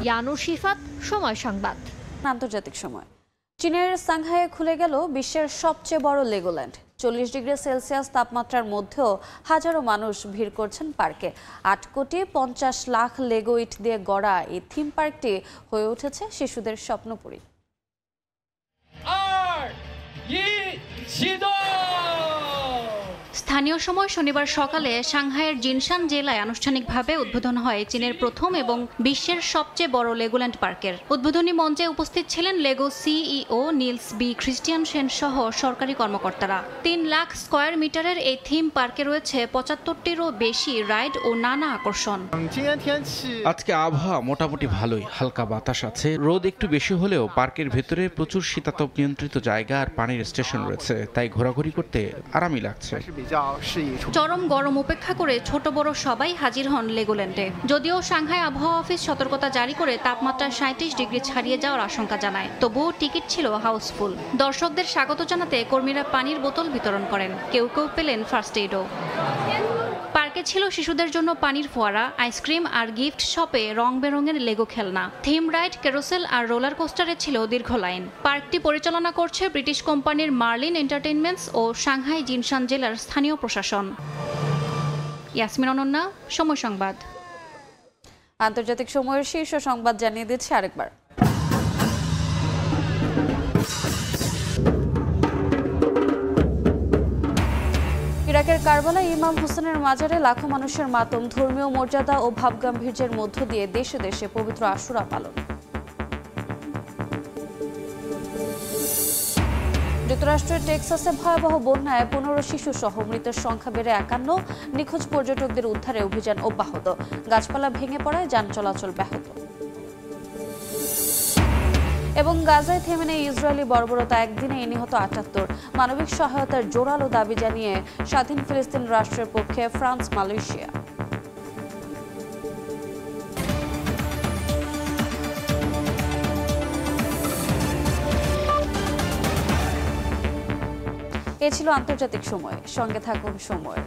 K: ইয়ানুর শিফাত, সময় সংবাদ।
A: আন্তর্জাতিক সময়। চীনের সাংহাইয়ে খুলে গেল বিশ্বের সবচেয়ে বড় লেগোল্যান্ড। 40 ডিগ্রি সেলসিয়াস তাপমাত্রার মধ্যেও হাজারো মানুষ ভিড় করছেন পার্কে। 8,50,00,000 লেগো ইট দিয়ে গড়া এই থিম পার্কটি হয়ে উঠেছে শিশুদের স্বপ্নপুরী।
H: স্থানীয় সময় শনিবার সকালে সাংহাইয়ের জিনশান জেলায় আনুষ্ঠানিকভাবে উদ্বোধন হয় চীনের প্রথম এবং বিশ্বের সবচেয়ে বড় লেগোল্যান্ড পার্কের। উদ্বোধনী মঞ্চে উপস্থিত ছিলেন Lego CEO Niels B Christiansen সহ সরকারি কর্মকর্তারা। 3 লাখ স্কয়ার মিটারের এই থিম পার্কে রয়েছে 75টিরও বেশি রাইড ও নানা আকর্ষণ।
L: আজকে আবহাওয়া মোটামুটি ভালোই, হালকা বাতাস আছে। রোদ একটু বেশি হলেও পার্কের ভেতরে প্রচুর শীতাতপ নিয়ন্ত্রিত জায়গা আর পানির স্টেশন রয়েছে, তাই ঘোরাঘুরি করতে আরামই লাগছে।
H: চরম গরম উপেক্ষা করে ছোট বড় সবাই হাজির হন লেগোল্যান্ডে। যদিও সাংহাই আবহাওয়া অফিস সতর্কতা জারি করে তাপমাত্রা 37 ডিগ্রি ছাড়িয়ে যাওয়ার আশঙ্কা জানায়, তবুও টিকিট ছিল হাউসফুল। দর্শকদের স্বাগত জানাতে কর্মীরা পানির বোতল বিতরণ করেন, কেউ কেউ পেলেন ফার্স্ট এইডও। পার্কে ছিল শিশুদের জন্য পানির ফোয়ারা, আইসক্রিম আর গিফট শপে রং বেরঙের লেগো খেলনা। থিম রাইড, ক্যারোসেল আর রোলার কোস্টারে ছিল দীর্ঘ লাইন। পার্কটি পরিচালনা করছে ব্রিটিশ কোম্পানির মার্লিন এন্টারটেইনমেন্টস ও সাংহাই জিনশান জেলার স্থানীয় প্রশাসন। ইয়াসমিন অনন্যা, সময় সংবাদ।
A: আন্তর্জাতিক সময়ের শীর্ষ সংবাদ জানিয়ে দিচ্ছে আরেকবার। ইরাকের কারবালায় ইমাম হোসেনের মাজারে লাখো মানুষের মাতম, ধর্মীয় মর্যাদা ও ভাবগাম্ভীর্যের মধ্য দিয়ে দেশে দেশে পবিত্র আশুরা পালন। যুক্তরাষ্ট্রের টেক্সাসে ভয়াবহ বন্যায় 15 শিশু সহ মৃতের সংখ্যা বেড়ে 51। নিখোঁজ পর্যটকদের উদ্ধারে অভিযান অব্যাহত। গাছপালা ভেঙে পড়ায় যান চলাচল ব্যাহত। এবং গাজায় থেমে নেই ইসরায়েলি বর্বরতা, একদিনে নিহত 78। মানবিক সহায়তার জোরালো দাবি জানিয়ে স্বাধীন ফিলিস্তিন রাষ্ট্রের পক্ষে ফ্রান্স, মালয়েশিয়া। এ ছিল আন্তর্জাতিক সময়। সঙ্গে থাকুন সময়।